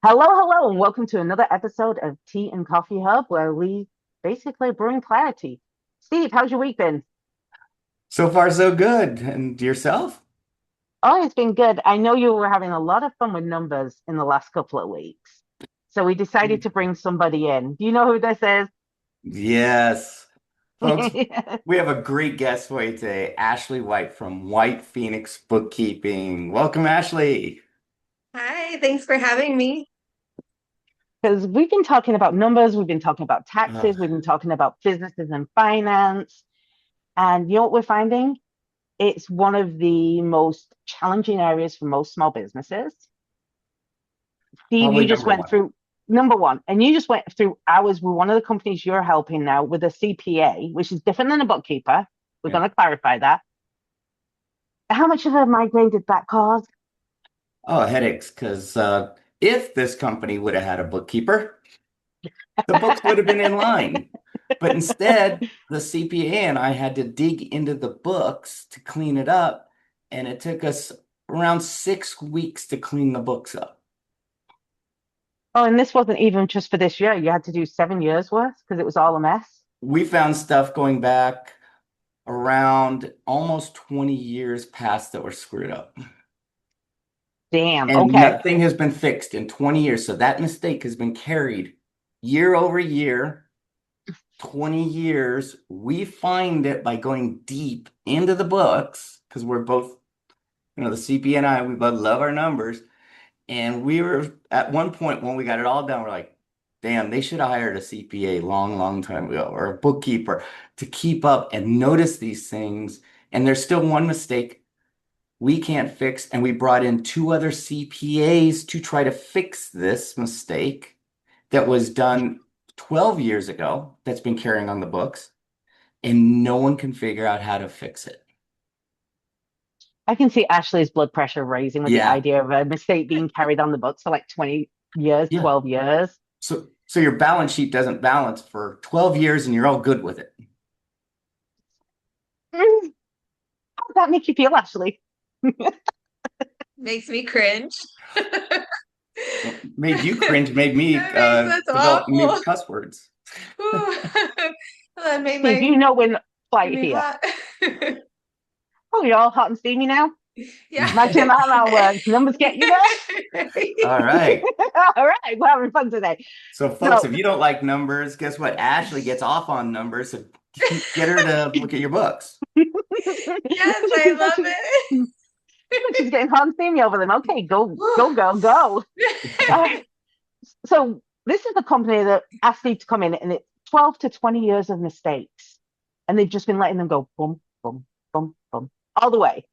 Hello, and welcome to another episode of Tea and Coffee Hub, where we basically bring clarity. Steve, how's your week been? So far, so good. And yourself? Oh, it's been good. I know you were having a lot of fun with numbers in the last couple of weeks. So we decided to bring somebody in. Do you know who this is? Yes. Folks, we have a great guest for you today, Ashley White from White Phoenix Bookkeeping. Welcome, Ashley. Hi, thanks for having me. Because we've been talking about numbers, we've been talking about Uh, taxes, we've been talking about businesses and finance. And you know what we're finding? It's one of the most challenging areas for most small businesses. Steve, Probably you just number went one. through number one, and you just went through hours with one of the companies you're helping now with a CPA, which is different than a bookkeeper. We're Yeah. going to clarify that. How much of a migraine did that cause? Oh, headaches, because if this company would have had a bookkeeper, the books would have been in line. But instead, the CPA and I had to dig into the books to clean it up, and it took us around 6 weeks to clean the books up. Oh, and this wasn't even just for this year. You had to do 7 years worth because it was all a mess. We found stuff going back around almost 20 years past that were screwed up. Damn. And Okay. nothing has been fixed in 20 years. So that mistake has been carried year over year, 20 years. We find it by going deep into the books because we're both, the CP and I, we both love our numbers. And we were at one point when we got it all done, we're like, damn, they should have hired a CPA long, long time ago or a bookkeeper to keep up and notice these things. And there's still one mistake we can't fix. And we brought in two other CPAs to try to fix this mistake that was done 12 years ago that's been carrying on the books. And no one can figure out how to fix it. I can see Ashley's blood pressure raising with the Yeah. idea of a mistake being carried on the books for like 20 years, Yeah. 12 years. So your balance sheet doesn't balance for 12 years and you're all good with it. Mm, how does that make you feel, Ashley? Makes me cringe. Made you cringe, made me That's develop new awful. cuss words. Ooh. That made Steve, you know we're not made flight me here. hot. Oh, you're all hot and steamy now? Yeah. Imagine how that works. Numbers get you there? All right. All right, we're having fun today. So, folks, So, if you don't like numbers, guess what? Ashley gets off on numbers. So get her to look at your books. Yes, I love she's, it. she's getting hot and steamy over them. Okay, go, girl, go. Uh, so, this is the company that asked Steve to come in, and it's 12 to 20 years of mistakes. And they've just been letting them go boom, boom, boom, boom, all the way.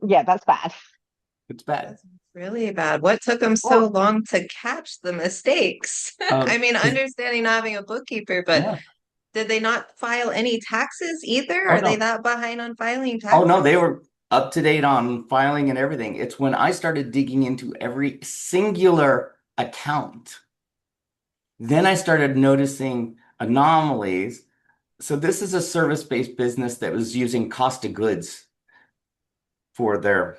Yeah, that's bad. It's bad. That's really bad. What took them so Well, long to catch the mistakes? I mean, 'Cause- understanding not having a bookkeeper, but yeah. did they not file any taxes either? Oh, Are they no. that behind on filing Oh, no. They taxes? were up to date on filing and everything. It's when I started digging into every singular account. Then I started noticing anomalies. So this is a service-based business that was using cost of goods for their,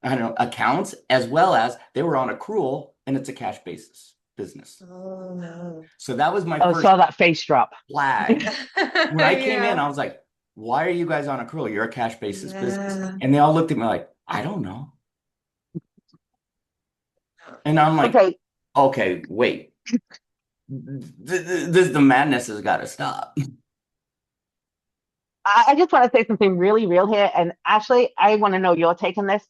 I don't know, accounts, as well as they were on accrual and it's a cash basis business. Oh no. So that was my oh, first saw that face drop. flag. When I came in, Yeah. I was like, why are you guys on accrual? You're a cash basis business. Yeah. And they all looked at me like, I don't know. And I'm like, Okay, okay, wait. The madness has got to stop. I just want to say something really real here. And Ashley, I want to know your take on this.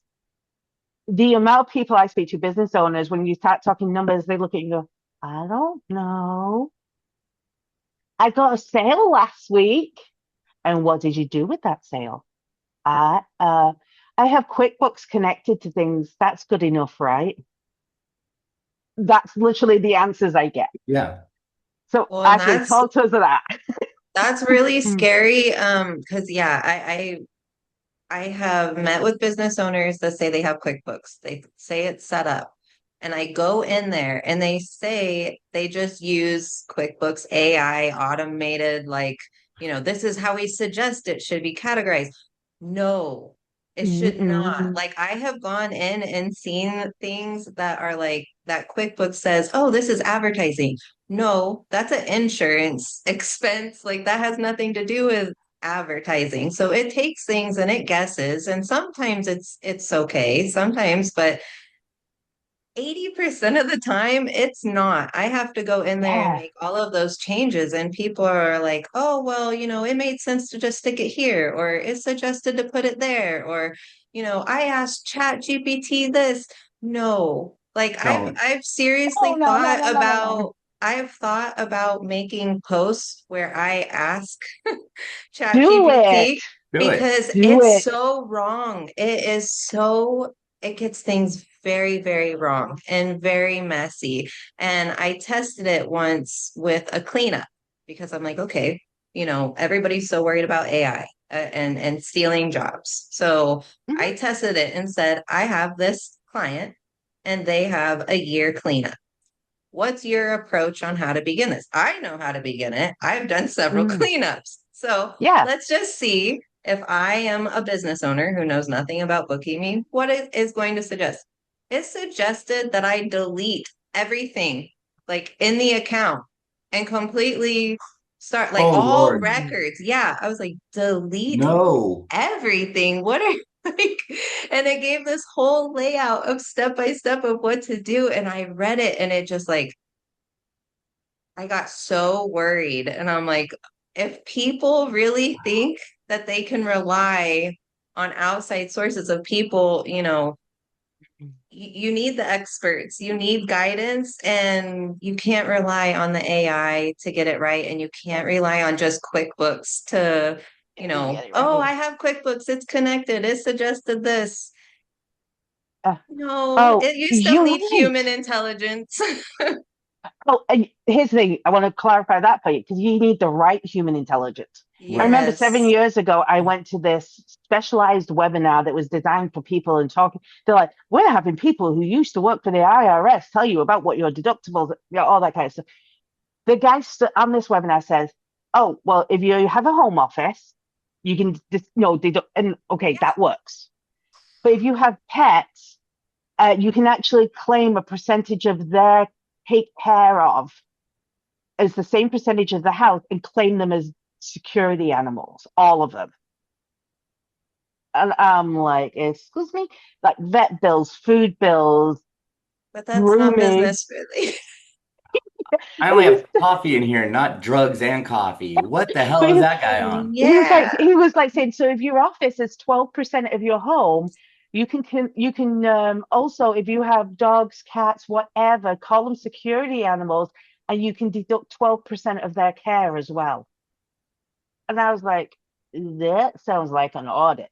The amount of people I speak to, business owners, when you start talking numbers, they look at you and go, I don't know. I got a sale last week. And what did you do with that sale? I uh I have QuickBooks connected to things. That's good enough, right? That's literally the answers I get. Yeah. So Well, and Ashley, talk to us of that. that's really scary. Because yeah, I have met with business owners that say they have QuickBooks. They say it's set up. And I go in there and they say they just use QuickBooks AI automated, like, this is how we suggest it should be categorized. No, It should not. Mm-mm. Like I have gone in and seen things that are like that QuickBooks says, oh, this is advertising. No, that's an insurance expense. Like that has nothing to do with advertising. So it takes things and it guesses, and sometimes it's okay, sometimes, but 80% of the time, it's not. I have to go in there and Yeah. make all of those changes, and people are like, oh, well, it made sense to just stick it here, or it's suggested to put it there, or, I asked Chat GPT this. No, like Don't. I've Oh, seriously no, no, no, no, no, no. I've thought about making posts where I ask Chat Do it. GPT Do it. because Do it's it. so wrong. It gets things very, very wrong and very messy. And I tested it once with a cleanup because I'm like, okay, everybody's so worried about AI and stealing jobs. So Mhm. I tested it and said, I have this client and they have a year cleanup. What's your approach on how to begin this? I know how to begin it. I've done several Mm. cleanups. So Yeah. let's just see if I am a business owner who knows nothing about bookkeeping, what it is going to suggest. It suggested that I delete everything like in the account and completely start like Oh all Lord. Mm. records. Yeah, I was like, delete No. everything. What are like, and it gave this whole layout of step by step of what to do. And I read it and it just like, I got so worried. And I'm like, if people really think that they can rely on outside sources of people, you need the experts, you need guidance, and you can't rely on the AI to get it right. And you can't rely on just QuickBooks to, Get it oh, right. I have QuickBooks, it's connected, it suggested this. Uh, No, oh, you still you're need right. human intelligence. Oh, and here's the thing. I want to clarify that for you because you need the right human intelligence. I Right. remember seven Yes. years ago, I went to this specialized webinar that was designed for people and talking. They're like, we're having people who used to work for the IRS tell you about what your deductibles, all that kind of stuff. The guy on this webinar says, oh, well, if you have a home office, you can just, deduct, and okay, Yeah. that works. But if you have pets, you can actually claim a percentage of their take care of as the same percentage of the house and claim them as security animals, all of them. And I'm like, excuse me, like vet bills, food bills, But that's not grooming. business really. I only It have was, coffee in here, not drugs and coffee. What the hell but is that guy on? Yeah. he was like saying, so if your office is 12% of your home, you can also, if you have dogs, cats, whatever, call them security animals, and you can deduct 12% of their care as well. And I was like, that sounds like an audit.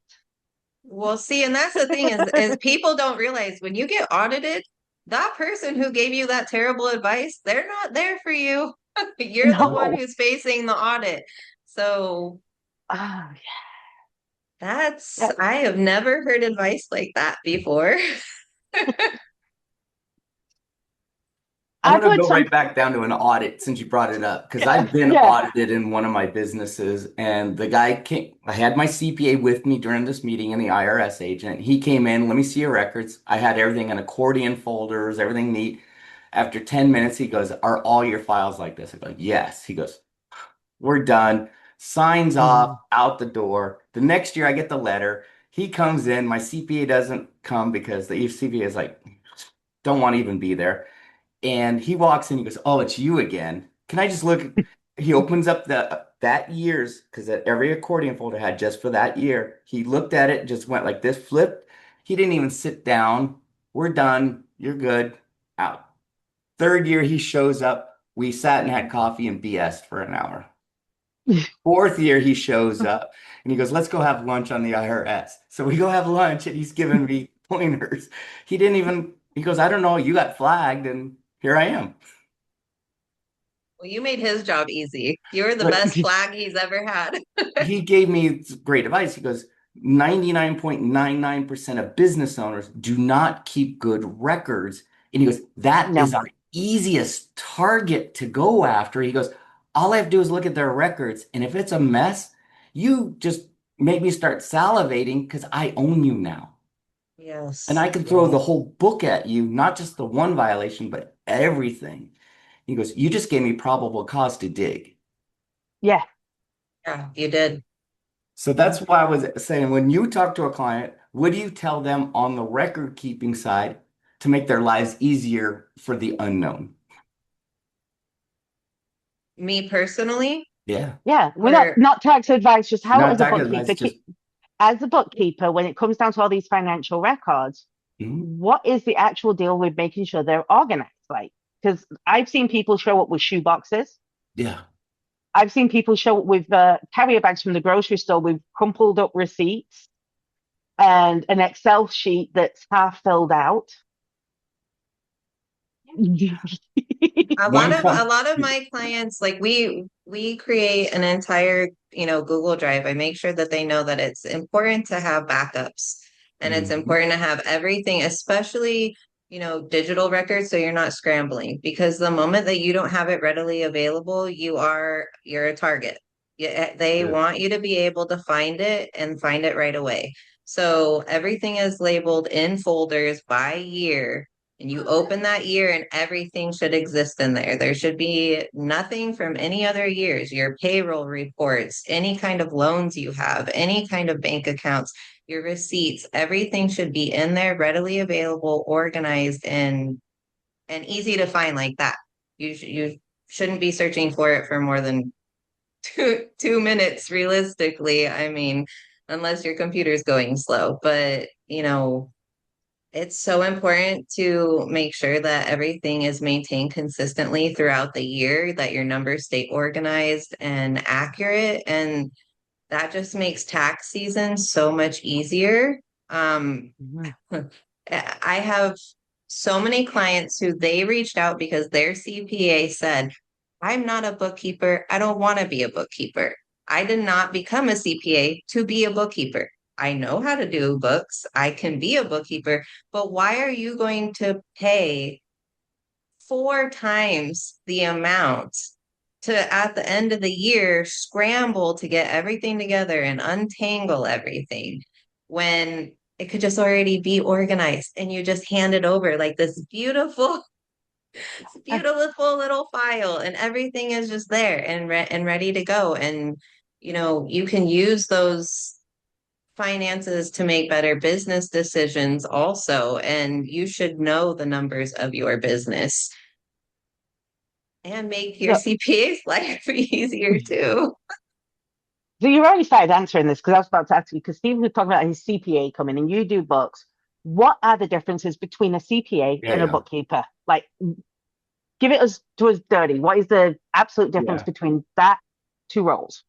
Well, see, and that's the thing is people don't realize when you get audited, that person who gave you that terrible advice, they're not there for you. You're the one No. who's facing the audit. So Ah, that's, yeah. I have never heard advice like that before. I'm I've going to heard go some. right back down to an audit since you brought it up because Yeah, I've been yeah. audited in one of my businesses and the guy came, I had my CPA with me during this meeting and the IRS agent. He came in, let me see your records. I had everything in accordion folders, everything neat. After 10 minutes, he goes, are all your files like this? I go, yes. He goes, we're done. Signs off, Mm. out the door. The next year I get the letter. He comes in, my CPA doesn't come because the CPA is like, don't want to even be there. And he walks in, he goes, "Oh, it's you again. Can I just look?" He opens up the that year's because every accordion folder had just for that year. He looked at it, just went like this, flipped. He didn't even sit down. We're done. You're good. Out. Third year, he shows up. We sat and had coffee and BS for an hour. Fourth year, he shows up and he goes, "Let's go have lunch on the IRS." So we go have lunch and he's giving me pointers. He didn't even, he goes, "I don't know. You got flagged and here I am." Well, you made his job easy. You're the But best flag he's ever had. he gave me great advice. He goes, 99.99% of business owners do not keep good records. And he goes, that No. is our easiest target to go after. He goes, all I have to do is look at their records. And if it's a mess, you just made me start salivating because I own you now. And Yes. I can throw the whole book at you, not just the one violation, but everything. He goes, you just gave me probable cause to dig. Yeah. Yeah, you did. So that's why I was saying when you talk to a client, what do you tell them on the record keeping side to make their lives easier for the unknown? Me personally, Yeah. Yeah. We're not, or not tax advice, just how Not as a talking advice, bookkeeper, just as a bookkeeper, when it comes down to all these financial records, mhm. what is the actual deal with making sure they're organized? Like, because I've seen people show up with shoe boxes. Yeah. I've seen people show up with carrier bags from the grocery store with crumpled up receipts and an Excel sheet that's half filled out. a lot One of a point. lot of my clients, like we create an entire, Google Drive. I make sure that they know that it's important to have backups and it's Mhm. important to have everything, especially, digital records, so you're not scrambling, because the moment that you don't have it readily available, you're a target. Yeah, they Sure. want you to be able to find it and find it right away. So everything is labeled in folders by year, and you open that year and everything should exist in there. There should be nothing from any other years, your payroll reports, any kind of loans you have, any kind of bank accounts, your receipts, everything should be in there, readily available, organized, and easy to find like that. You shouldn't be searching for it for more than two minutes realistically. I mean, unless your computer's going slow. But it's so important to make sure that everything is maintained consistently throughout the year, that your numbers stay organized and accurate. And that just makes tax season so much easier. Mhm. I have so many clients who they reached out because their CPA said, I'm not a bookkeeper. I don't want to be a bookkeeper. I did not become a CPA to be a bookkeeper. I know how to do books. I can be a bookkeeper, but why are you going to pay 4 times the amount to, at the end of the year, scramble to get everything together and untangle everything when it could just already be organized and you just hand it over like this beautiful, beautiful little file, and everything is just there and ready to go. And you can use those finances to make better business decisions also, and you should know the numbers of your business and make your So, CPA's life easier too. so you already started answering this because I was about to ask you, because Steve was talking about his CPA coming and you do books. What are the differences between a CPA Yeah, and a yeah. bookkeeper? Like, give it us to us dirty. What is the absolute difference Yeah. between that two roles?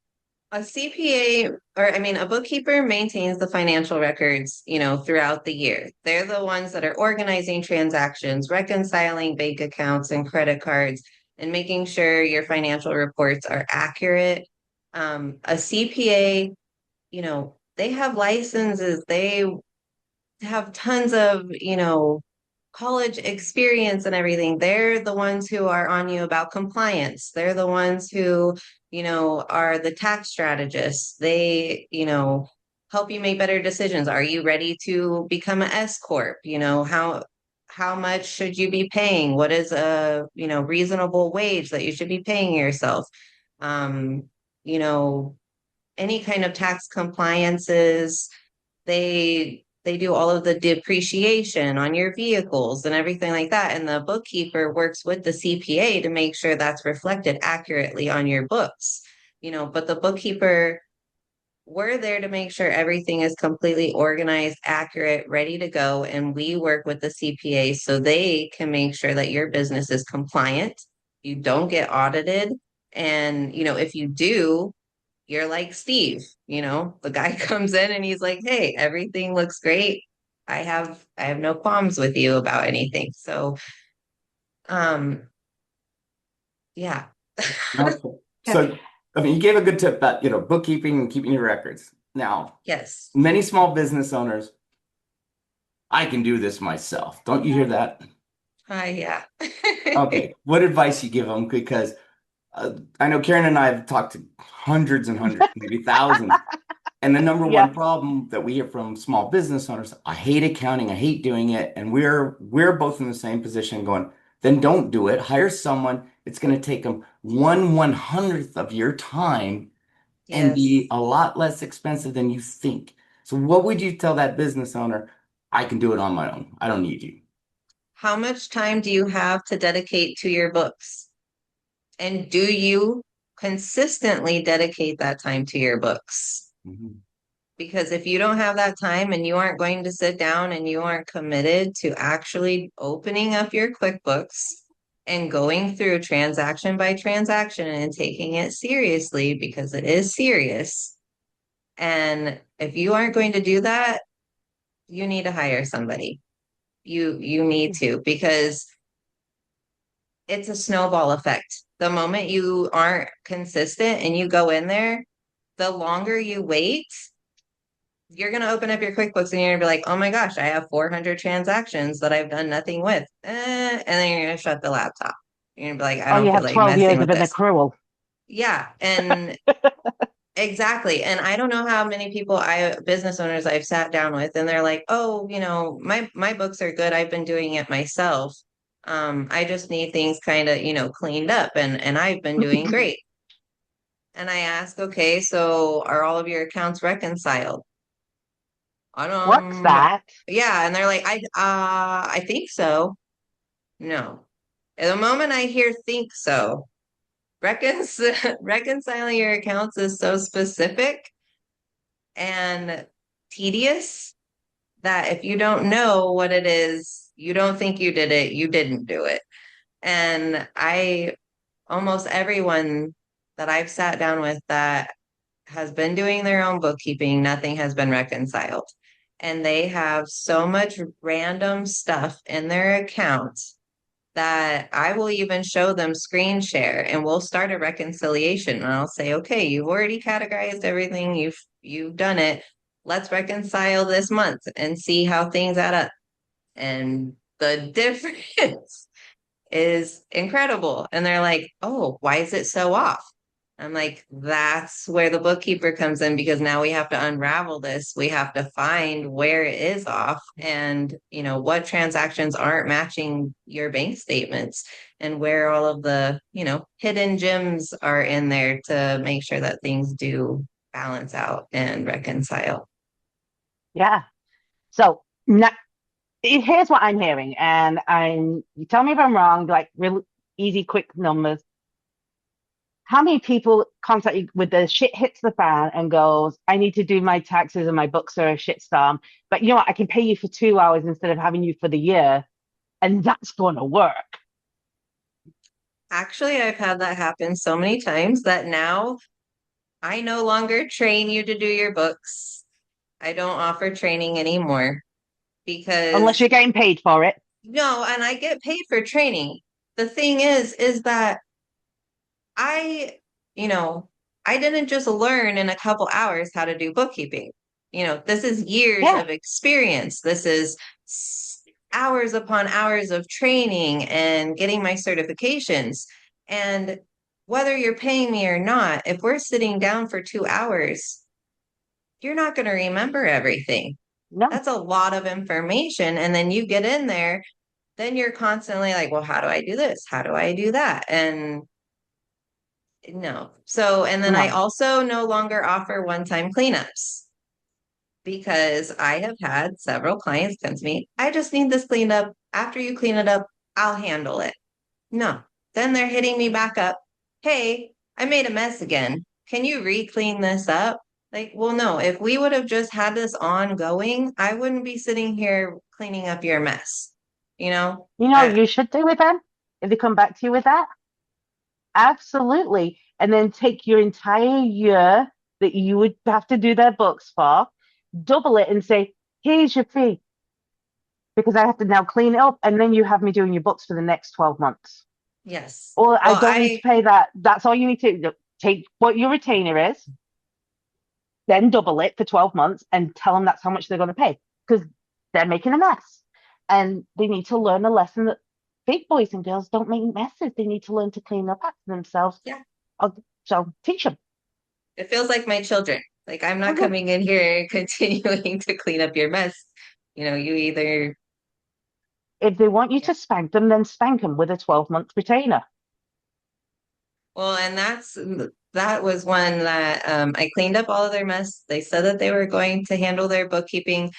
A CPA, or I mean, a bookkeeper maintains the financial records, throughout the year. They're the ones that are organizing transactions, reconciling bank accounts and credit cards, and making sure your financial reports are accurate. A CPA, they have licenses, they have tons of, college experience and everything. They're the ones who are on you about compliance. They're the ones who, are the tax strategists. They, help you make better decisions. Are you ready to become an S corp? How much should you be paying? What is a, reasonable wage that you should be paying yourself? Um, you know, any kind of tax compliances, they do all of the depreciation on your vehicles and everything like that, and the bookkeeper works with the CPA to make sure that's reflected accurately on your books. But the bookkeeper, we're there to make sure everything is completely organized, accurate, ready to go, and we work with the CPA so they can make sure that your business is compliant, you don't get audited, and if you do, you're like Steve, the guy comes in and he's like, "Hey, everything looks great. I have no qualms with you about anything." So, um, yeah. Okay. So, I mean, you gave a good tip about, bookkeeping and keeping your records. Now, Yes. many small business owners, I can do this myself. Don't you hear that? Yeah. Okay. What advice you give them? Because I know Karen and I have talked to hundreds and hundreds, maybe thousands. And the number Yeah. one problem that we hear from small business owners, I hate accounting, I hate doing it. And we're both in the same position going, then don't do it. Hire someone. It's going to take them 1/100th of your time and be Yes. a lot less expensive than you think. So what would you tell that business owner? I can do it on my own. I don't need you. How much time do you have to dedicate to your books? And do you consistently dedicate that time to your books? Mhm. Because if you don't have that time and you aren't going to sit down and you aren't committed to actually opening up your QuickBooks and going through transaction by transaction and taking it seriously, because it is serious. And if you aren't going to do that, you need to hire somebody. You need to, because it's a snowball effect. The moment you aren't consistent and you go in there, the longer you wait, you're going to open up your QuickBooks and you're going to be like, oh my gosh, I have 400 transactions that I've done nothing with. And then you're going to shut the laptop. You're going to be like, I Oh, don't you feel have like 12 messing years of with an this. accrual. Yeah. And exactly. And I don't know how many business owners I've sat down with and they're like, oh, my books are good. I've been doing it myself. I just need things kind of, cleaned up and I've been doing great. And I ask, okay, so are all of your accounts reconciled? What's Um, that? yeah, and they're like, I think so. No. At the moment I hear think so, reconciling your accounts is so specific and tedious that if you don't know what it is, you don't think you did it, you didn't do it. And almost everyone that I've sat down with that has been doing their own bookkeeping, nothing has been reconciled. And they have so much random stuff in their accounts that I will even show them screen share and we'll start a reconciliation. And I'll say, okay, you've already categorized everything, you've done it. Let's reconcile this month and see how things add up. And the difference is incredible. And they're like, oh, why is it so off? I'm like, that's where the bookkeeper comes in, because now we have to unravel this. We have to find where it is off and, what transactions aren't matching your bank statements and where all of the, hidden gems are in there to make sure that things do balance out and reconcile. Yeah. So now, here's what I'm hearing, and you tell me if I'm wrong, like real easy, quick numbers. How many people contact you with the shit hits the fan and goes, I need to do my taxes and my books are a shitstorm, but you know what? I can pay you for 2 hours instead of having you for the year, and that's going to work. Actually, I've had that happen so many times that now I no longer train you to do your books. I don't offer training anymore Unless because you're getting paid for it. no, and I get paid for training. The thing is that I, you know, I didn't just learn in a couple hours how to do bookkeeping. This is years Yeah. of experience. This is hours upon hours of training and getting my certifications. And whether you're paying me or not, if we're sitting down for 2 hours, you're not going to remember everything. No. That's a lot of information. And then you get in there, then you're constantly like, well, how do I do this? How do I do that? And no. So, and then I No. also no longer offer one-time cleanups because I have had several clients come to me. I just need this cleaned up. After you clean it up, I'll handle it. No. Then they're hitting me back up. Hey, I made a mess again. Can you re-clean this up? Like, well, no, if we would have just had this ongoing, I wouldn't be sitting here cleaning up your mess. You know, You know, I, you should do with them if they come back to you with that. Absolutely. And then take your entire year that you would have to do their books for, double it and say, here's your fee because I have to now clean it up. And then you have me doing your books for the next 12 months. yes. Or I Well, don't need to pay that. That's all you need to do. Take what your retainer is, then double it for 12 months and tell them that's how much they're going to pay because they're making a mess. And they need to learn a lesson that big boys and girls don't make messes. They need to learn to clean up after themselves. yeah, So teach them. it feels like my children. Like, I'm not Okay. coming in here and continuing to clean up your mess. You either, If they want you yeah. to spank them, then spank them with a 12-month retainer. Well, and that was one that I cleaned up all of their mess. They said that they were going to handle their bookkeeping.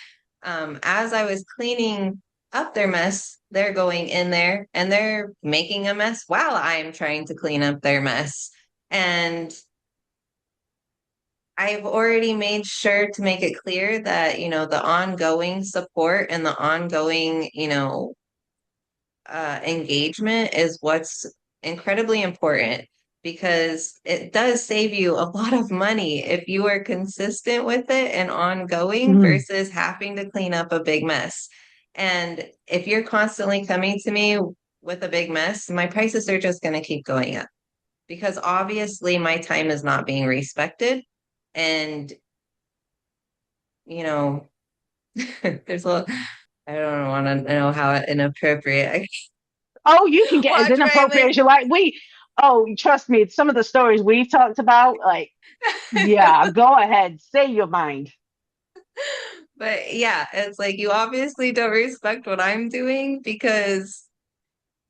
As I was cleaning up their mess, they're going in there and they're making a mess while I'm trying to clean up their mess. And I've already made sure to make it clear that, the ongoing support and the ongoing, engagement is what's incredibly important because it does save you a lot of money if you are consistent with it and ongoing Mm, versus having to clean up a big mess. And if you're constantly coming to me with a big mess, my prices are just going to keep going up because obviously my time is not being respected. And, you know, there's a, I don't want to know how inappropriate I oh, you can get as watch my inappropriate as you like. Oh, trust me, some of the stories we've talked about, like, yeah, go ahead, say your mind. But yeah, it's like you obviously don't respect what I'm doing because,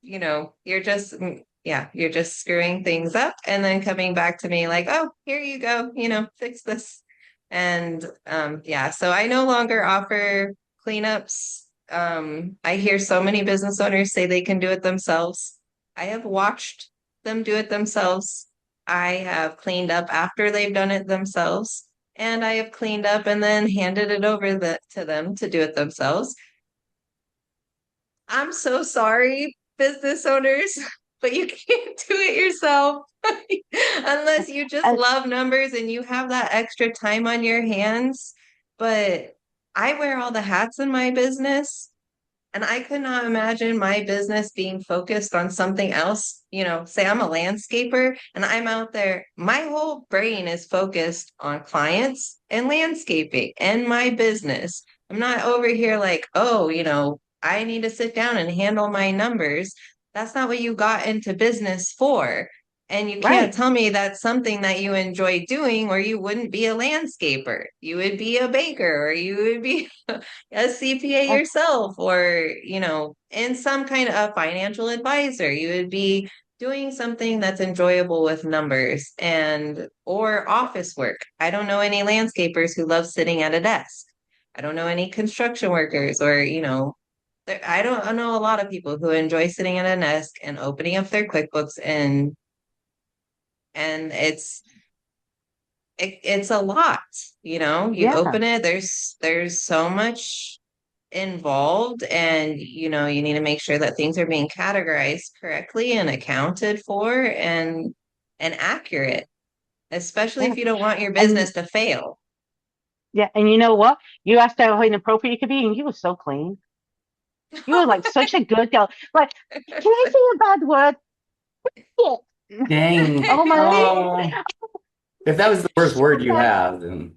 you're just screwing things up and then coming back to me like, oh, here you go, fix this. And yeah, so I no longer offer cleanups. I hear so many business owners say they can do it themselves. I have watched them do it themselves. I have cleaned up after they've done it themselves. And I have cleaned up and then handed it over to them to do it themselves. I'm so sorry, business owners, but you can't do it yourself unless you just And love numbers and you have that extra time on your hands. But I wear all the hats in my business. And I could not imagine my business being focused on something else. Say I'm a landscaper and I'm out there, my whole brain is focused on clients and landscaping and my business. I'm not over here like, oh, I need to sit down and handle my numbers. That's not what you got into business for. And you can't right, tell me that's something that you enjoy doing, or you wouldn't be a landscaper. You would be a baker, or you would be a CPA uh, yourself, or, in some kind of a financial advisor. You would be doing something that's enjoyable with numbers and or office work. I don't know any landscapers who love sitting at a desk. I don't know any construction workers or, I don't know a lot of people who enjoy sitting at a desk and opening up their QuickBooks and it's a lot, you yeah, open it, there's so much involved and you need to make sure that things are being categorized correctly and accounted for and accurate, especially yeah. if you don't want your And business to fail. yeah, and you know what? You asked how inappropriate you could be, and you were so clean. You were like such a good girl. Like, can I say a bad word? Yeah. Dang. Oh my, Oh, if that was the worst shut word you that. have, then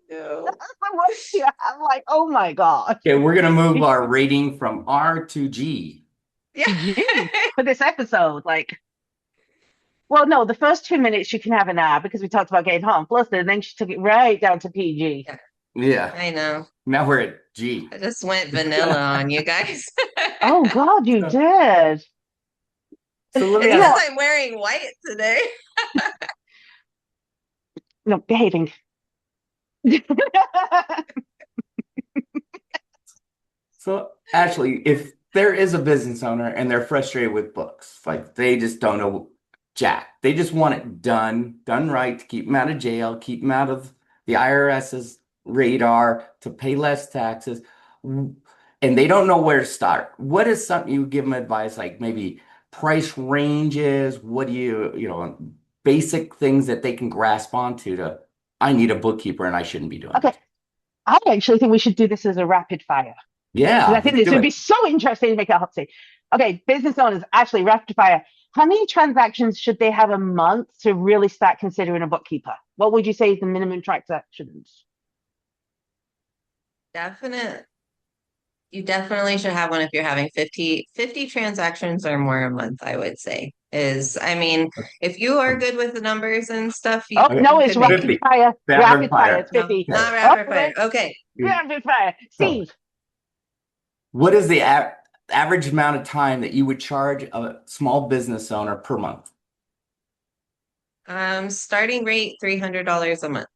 No. That's the worst. Yeah, I'm like, oh my God. okay, we're gonna move our rating from R to G. Yeah. G for this episode. Like, well, no, the first 2 minutes you can have an R because we talked about getting home. Plus, and then she took it right down to PG. Yeah, Yeah. I know. Now we're at G. I just went vanilla on you guys. Oh God, you So, did. so let me It's ask. because No, I'm wearing white today. no, behaving. So actually, if there is a business owner and they're frustrated with books, like they just don't know jack, they just want it done right to keep them out of jail, keep them out of the IRS's radar, to pay less taxes, and they don't know where to start. What is something you give them advice, like maybe price ranges? What do basic things that they can grasp onto to, I need a bookkeeper and I shouldn't be doing Okay, this. I actually think we should do this as a rapid fire because I Yeah, think let's this do would be it. so interesting to make a hot seat. Okay, business owners, actually, rapid fire. How many transactions should they have a month to really start considering a bookkeeper? What would you say is the minimum transactions? Definite. You definitely should have one if you're having fifty transactions or more a month, I would say. is. I mean, if you are good with the numbers and stuff, you Oh, no, it's could make rapid 50. fire. Rapid Rapid fire. fire. It's no, 50. not Okay. Oh, rapid fire. Okay. rapid fire. So, Steve. what is the average amount of time that you would charge a small business owner per month? Starting rate $300 a month.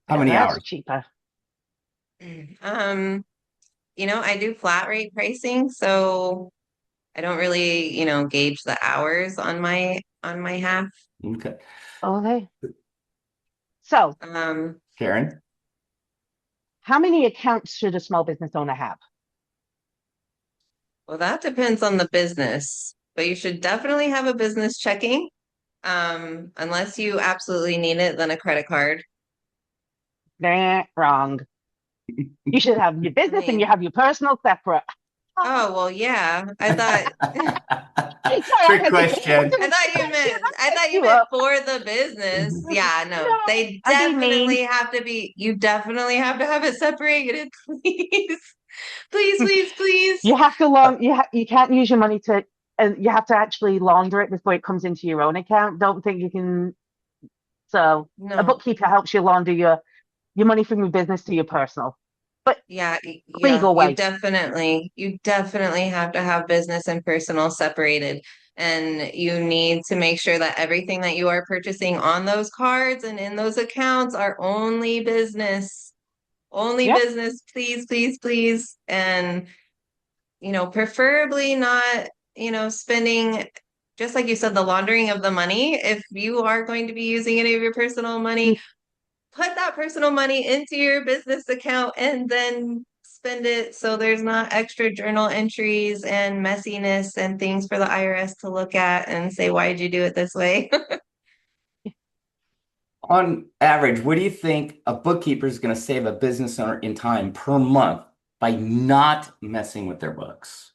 How many That's hours? cheaper. I do flat rate pricing, so I don't really, gauge the hours on my half. Okay. Okay. So, Karen? how many accounts should a small business owner have? Well, that depends on the business, but you should definitely have a business checking. Unless you absolutely need it, then a credit card. Nah, wrong. You should have your I business and you mean, have your personal separate. oh, well, yeah. I thought Sorry, Trick question. I thought you you meant up. for the business. Yeah, no. No, They I'm being definitely mean. have to be, you definitely have to have it separated, please. Please, please, please. You have to you can't use your money to, and you have to actually launder it before it comes into your own account. Don't think you can. So a No. bookkeeper helps you launder your money from your business to your personal, but Yeah, legal you way. definitely have to have business and personal separated. And you need to make sure that everything that you are purchasing on those cards and in those accounts are only business. Only Yep. business, please, please, please. And, preferably not, spending, just like you said, the laundering of the money. If you are going to be using any of your personal money, put that personal money into your business account and then spend it so there's not extra journal entries and messiness and things for the IRS to look at and say, why did you do it this way? On average, what do you think a bookkeeper is going to save a business owner in time per month by not messing with their books?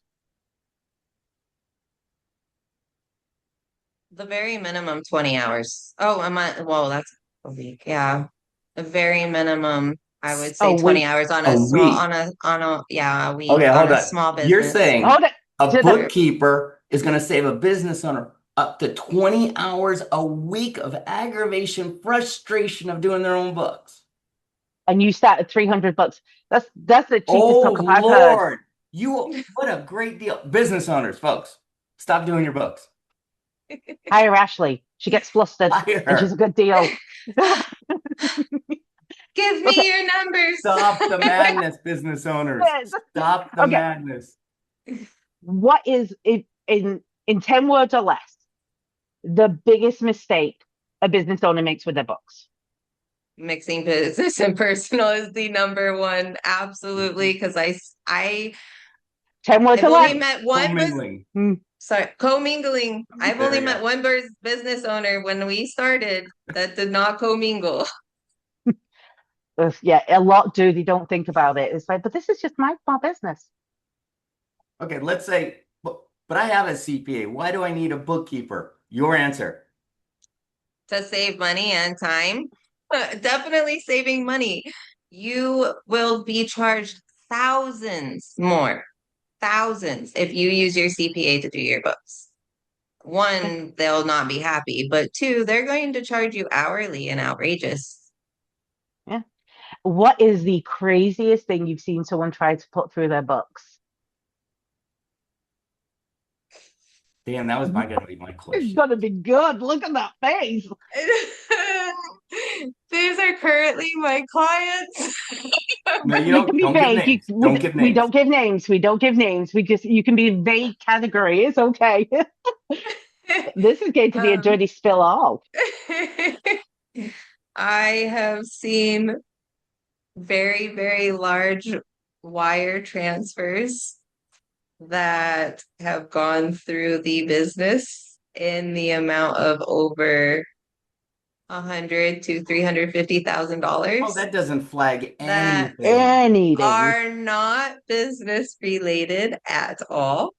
The very minimum 20 hours. Oh, a month. Well, that's a week. Yeah. The very minimum, I would A say 20 week. hours on A a small, week. yeah, a week Okay, on hold a on. small You're business. saying Hold it. a To the bookkeeper is going to save a business owner up to 20 hours a week of aggravation, frustration of doing their own books. and you start at $300. That's the cheapest Oh, hookup I've heard. Lord. What a great deal. Business owners, folks, stop doing your books. Hire Ashley. She gets flustered Hire and she's a her. good deal. Give Okay. me your numbers. Stop the madness, business owners. Stop the Okay. madness. What is in 10 words or less the biggest mistake a business owner makes with their books? Mixing business and personal is the number one, absolutely. Because I 10 words I've or only less. met one Commingling. sorry, commingling. I've There only we met go. one business owner when we started that did not commingle. Yeah, a lot do. They don't think about it. It's like, but this is just my small business. Okay, let's say, but I have a CPA. Why do I need a bookkeeper? Your answer. To save money and time. Definitely saving money. You will be charged thousands if you use your CPA to do your books. One, they'll not be happy, but two, they're going to charge you hourly and outrageous. Yeah. What is the craziest thing you've seen someone try to put through their books? Damn, that was going to be my It's question. gonna be good. Look at that face. These are currently my clients. No, you You can be don't give vague. names. Don't give We names. don't give names. We don't give names. We just you can be vague category. It's okay. This is going to be a Um, dirty spill all. I have seen very, very large wire transfers that have gone through the business in the amount of over $100 to Oh, $350,000 that doesn't flag that anything. Anything. are not business related at all.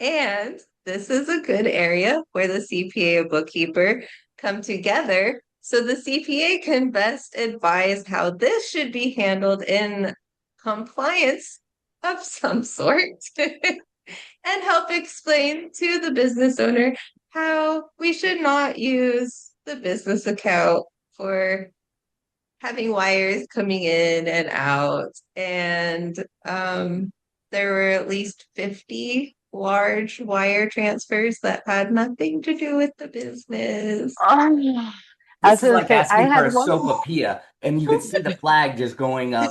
And this is a good area where the CPA and bookkeeper come together so the CPA can best advise how this should be handled in compliance of some sort. and help explain to the business owner how we should not use the business account for having wires coming in and out. And there were at least 50 large wire transfers that had nothing to do with the business. Oh, I was This is gonna like say I asking for had a one. sopapilla, and you could see the flag just going up.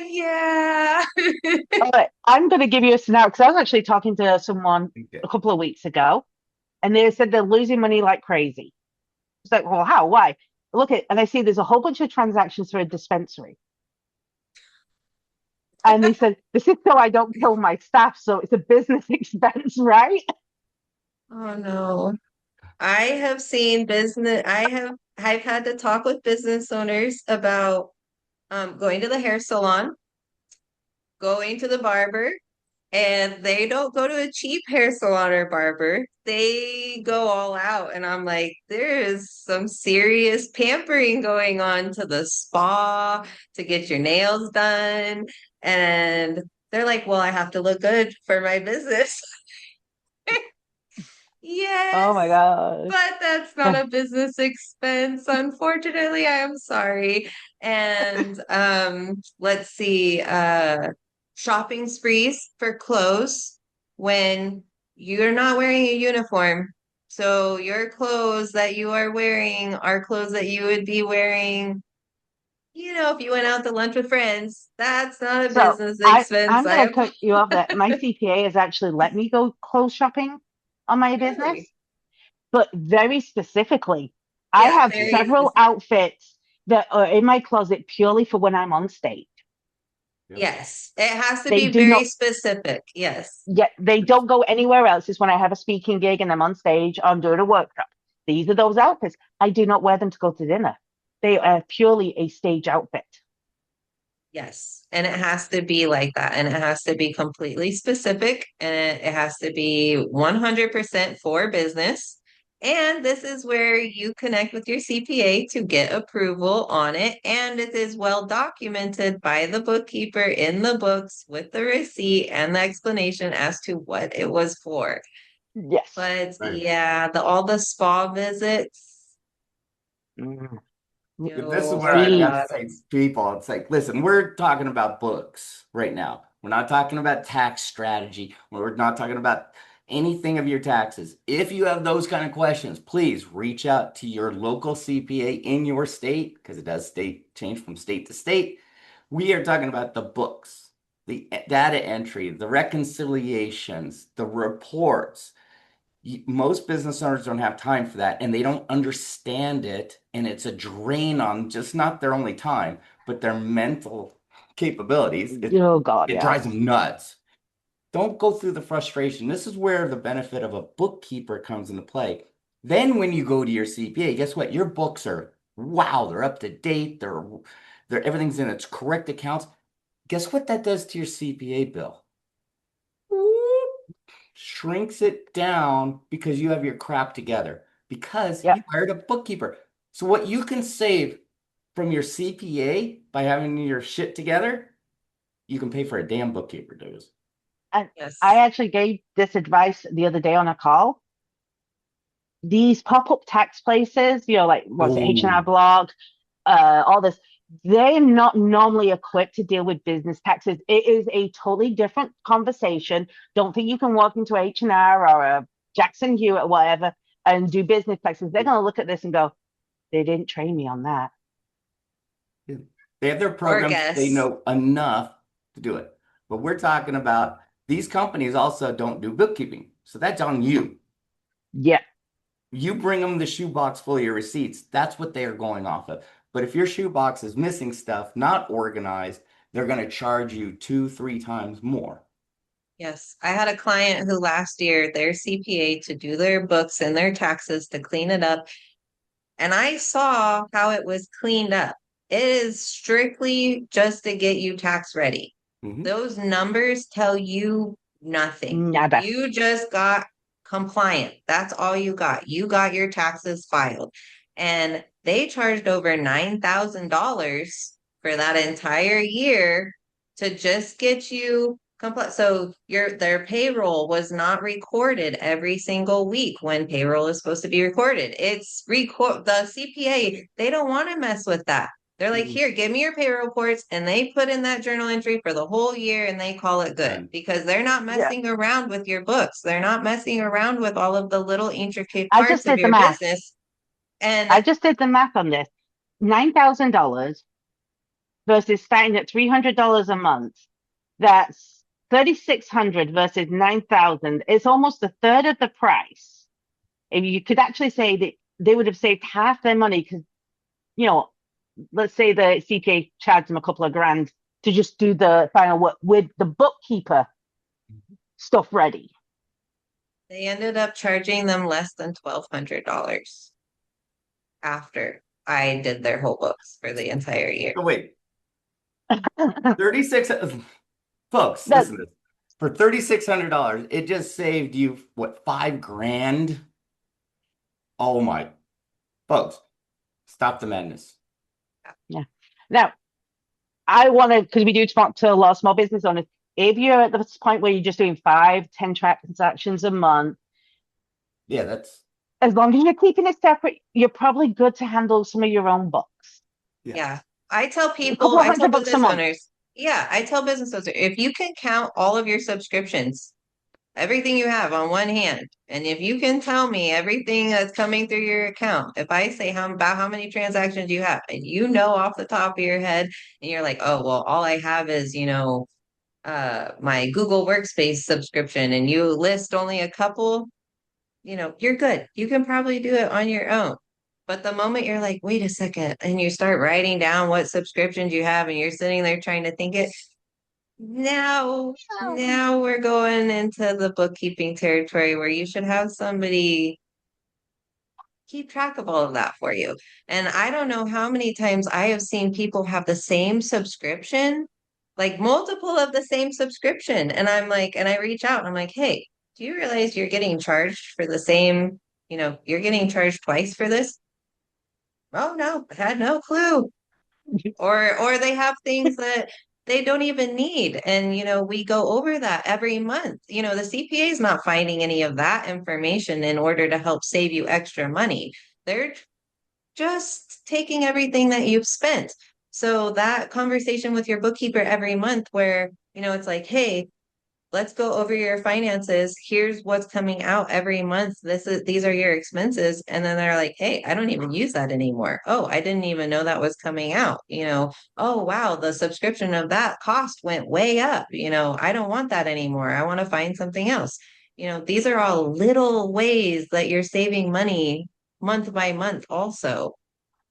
Yeah. All right, I'm going to give you a scenario because I was actually talking to someone Okay. a couple of weeks ago, and they said they're losing money like crazy. It's like, well, how? Why? Look at, and I see there's a whole bunch of transactions for a dispensary, and they said this is so I don't kill my staff, so it's a business expense, right? Oh no. I have seen business, I've had to talk with business owners about going to the hair salon, going to the barber, and they don't go to a cheap hair salon or barber. They go all out. And I'm like, there is some serious pampering going on to the spa to get your nails done. And they're like, well, I have to look good for my business. Oh my Yes, gosh. but that's not a business expense. Unfortunately, I am sorry. And let's see, shopping sprees for clothes when you're not wearing a uniform. So your clothes that you are wearing are clothes that you would be wearing, if you went out to lunch with friends. That's not a So business I expense. I'm I going to am cut you off there. My CPA has actually let me go clothes shopping on my business, really. but very specifically, I Yeah, have very several specific. outfits that are in my closet purely for when I'm on stage. Yep. Yes, it has to They be do very not, specific. Yes. yet they don't go anywhere else. It's when I have a speaking gig and I'm on stage or I'm doing a workshop. These are those outfits. I do not wear them to go to dinner. They are purely a stage outfit. Yes. And it has to be like that. And it has to be completely specific. And it has to be 100% for business. And this is where you connect with your CPA to get approval on it. And it is well documented by the bookkeeper in the books with the receipt and the explanation as to what it was for. Yes. But Right. yeah, all the spa visits, Mm. This is no, where I've See, got to say, people, it's like, listen, we're talking about books right now. We're not talking about tax strategy. We're not talking about anything of your taxes. If you have those kind of questions, please reach out to your local CPA in your state because it does change from state to state. We are talking about the books, the data entry, the reconciliations, the reports. Most business owners don't have time for that and they don't understand it. And it's a drain on just not their only time, but their mental capabilities. oh God, It yeah. drives them nuts. Don't go through the frustration. This is where the benefit of a bookkeeper comes into play. Then when you go to your CPA, guess what? Your books are wow, they're up to date. They're everything's in its correct accounts. Guess what that does to your CPA bill? Shrinks it down because you have your crap together because Yep. you hired a bookkeeper. So what you can save from your CPA by having your shit together, you can pay for a damn bookkeeper, dudes. And I yes. actually gave this advice the other day on a call. These pop-up tax places, like what's it, Oh, H&R Blog, all this, they're not normally equipped to deal with business taxes. It is a totally different conversation. Don't think you can walk into H&R or a Jackson Hewitt or whatever and do business taxes. They're going to look at this and go, they didn't train me on that. they have their Or programs, they guess. know enough to do it. But we're talking about these companies also don't do bookkeeping. So that's on you. Yeah. You bring them the shoebox full of your receipts. That's what they are going off of. But if your shoebox is missing stuff, not organized, they're going to charge you 2, 3 times more. Yes. I had a client who last year, their CPA to do their books and their taxes to clean it up. And I saw how it was cleaned up. It is strictly just to get you tax ready. Mhm. Those numbers tell you nothing. Nada. You just got compliant. That's all you got. You got your taxes filed. And they charged over $9,000 for that entire year to just get you So their payroll was not recorded every single week when payroll is supposed to be recorded. It's the CPA, they don't want to mess with that. They're like, here, give me your payroll reports. And they put in that journal entry for the whole year and they call it good because they're not Yeah. messing around with your books. They're not messing around with all of the little intricate I parts just of did the your math. business. And I just did the math on this. $9,000 versus starting at $300 a month. That's 3,600 versus 9,000. It's almost a third of the price. If you could actually say that they would have saved half their money because, you know, let's say the CPA charged them a couple of grand to just do the final work with the bookkeeper stuff ready. they ended up charging them less than $1,200 after I did their whole books for the entire year. Oh, wait, 36, folks, That, listen to this. For $3,600, it just saved you, what, 5 grand? Oh my, folks, stop the madness. yeah. Now, I want to, because we do talk to a lot of small business owners. If you're at this point where you're just doing 5, 10 transactions a month, Yeah, that's, as long as you're keeping it separate, you're probably good to handle some of your own books. Yeah. I tell A couple of $100 a business month. owners, I tell business owners, if you can count all of your subscriptions, everything you have on one hand, and if you can tell me everything that's coming through your account, if I say about how many transactions you have, and you know off the top of your head, and you're like, oh, well, all I have is, my Google Workspace subscription, and you list only a couple, you're good. You can probably do it on your own. But the moment you're like, wait a second, and you start writing down what subscriptions you have and you're sitting there trying to think it, now we're going into the bookkeeping territory where you should have somebody keep track of all of that for you. And I don't know how many times I have seen people have the same subscription, like multiple of the same subscription. And I'm like, and I reach out and I'm like, hey, do you realize you're getting charged for the same, you're getting charged twice for this? Oh no, I had no clue. Or they have things that they don't even need. And we go over that every month. The CPA is not finding any of that information in order to help save you extra money. They're just taking everything that you've spent. So that conversation with your bookkeeper every month where, it's like, hey, let's go over your finances. Here's what's coming out every month. These are your expenses. And then they're like, hey, I don't even use that anymore. Oh, I didn't even know that was coming out. Oh, wow, the subscription of that cost went way up. I don't want that anymore. I want to find something else. These are all little ways that you're saving money month by month also.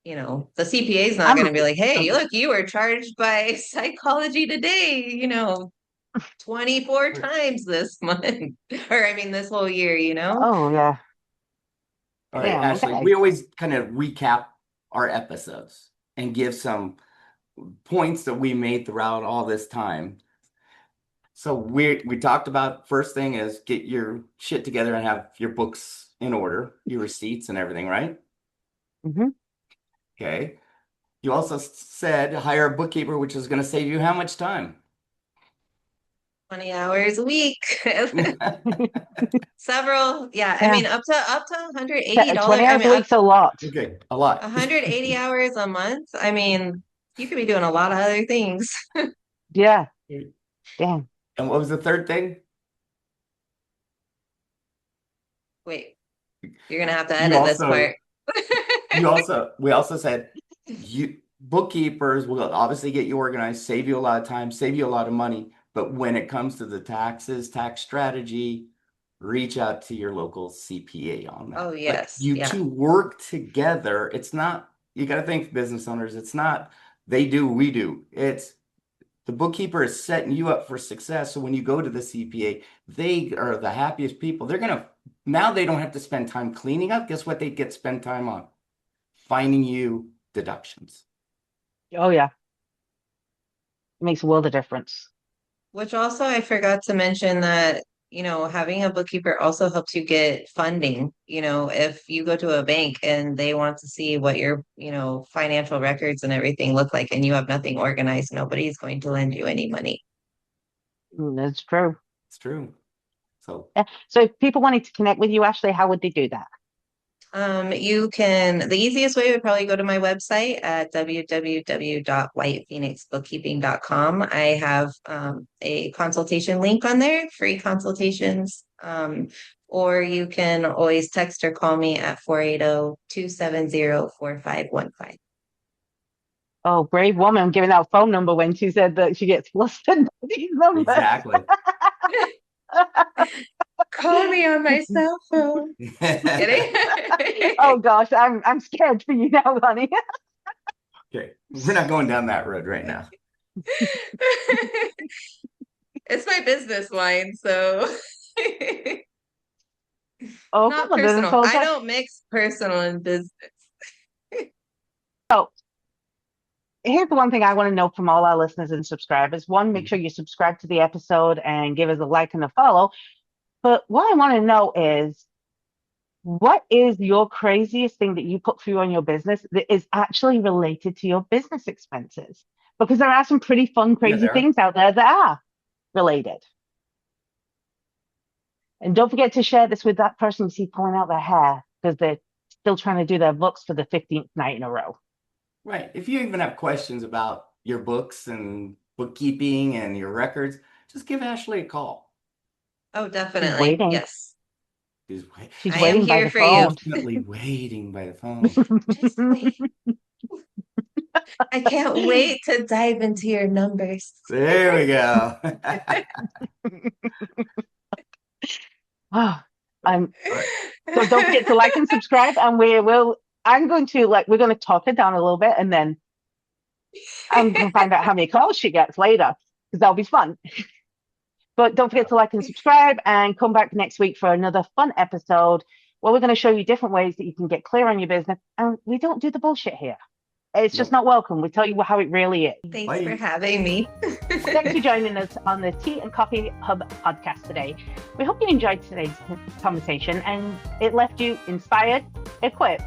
The CPA is not going to be like, hey, look, you were charged by Psychology Today, 24 times this month, or I mean, this whole year, Oh, yeah. all right, Damn, Ashley, okay. we always kind of recap our episodes and give some points that we made throughout all this time. So we talked about first thing is get your shit together and have your books in order, your receipts and everything, right? Mm-hmm. Okay. You also said hire a bookkeeper, which is going to save you how much time? 20 hours a week. Several, yeah. I Yeah. mean, up to $180. 20 I hours mean, a week's a lot. Okay, a lot. 180 hours a month. I mean, you could be doing a lot of other things. Yeah. Damn. And what was the third thing? Wait, you're gonna have to You edit this also, part. we also said you bookkeepers will obviously get you organized, save you a lot of time, save you a lot of money. But when it comes to the taxes, tax strategy, reach out to your local CPA on that. Oh, But yes. you Yeah. two work together. It's not, you got to think business owners, it's not they do, we do. It's the bookkeeper is setting you up for success. So when you go to the CPA, they are the happiest people. Now they don't have to spend time cleaning up. Guess what they get spend time on? Finding you deductions. Oh, yeah. It makes a world of difference. Which also I forgot to mention that, having a bookkeeper also helps you get funding. If you go to a bank and they want to see what your, financial records and everything look like and you have nothing organized, nobody's going to lend you any money. That's true. It's true. So So if people wanted to connect with you, Ashley, how would they do that? The easiest way would probably go to my website at www.whitephoenixbookkeeping.com. I have a consultation link on there, free consultations. Or you can always text or call me at 480-270-4515. Oh, brave woman giving out phone number when she said that she gets flustered by these numbers. exactly. Call me on my cell phone. Kidding? Oh gosh, I'm scared for you now, honey. Okay, we're not going down that road right now. It's my business line, so Oh, not come on, then it's personal. all I good. don't mix personal and business. So here's the one thing I want to know from all our listeners and subscribers. One, make sure you subscribe to the episode and give us a like and a follow. But what I want to know is, what is your craziest thing that you put through on your business that is actually related to your business expenses? Because there are some pretty fun, crazy there are. things out there that are related. And don't forget to share this with that person you see pulling out their hair because they're still trying to do their books for the 15th night in a row. Right. If you even have questions about your books and bookkeeping and your records, just give Ashley a call. Oh, definitely. waiting. Yes. She's I am waiting by here the for you. phone. Definitely waiting by the phone. Just wait. I can't wait to dive into your numbers. There we go. Oh, I'm Right. so don't forget to like and subscribe, and we're going to talk her down a little bit, and then I'm going to find out how many calls she gets later because that'll be fun. But don't forget to like and subscribe, and come back next week for another fun episode where we're going to show you different ways that you can get clear on your business. And we don't do the bullshit here. It's just not welcome. We tell you how it really is. Thanks Bye. for having me. Thanks for joining us on the Tea and Coffee Hub podcast today. We hope you enjoyed today's conversation and it left you inspired, equipped,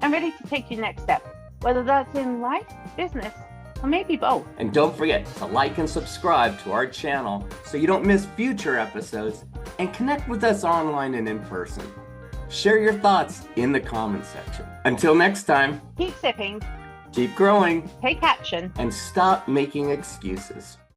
and ready to take your next step, whether that's in life, business, or maybe both. And don't forget to like and subscribe to our channel so you don't miss future episodes, and connect with us online and in person. Share your thoughts in the comments section. Until next time, Keep sipping, keep growing, take action. and stop making excuses.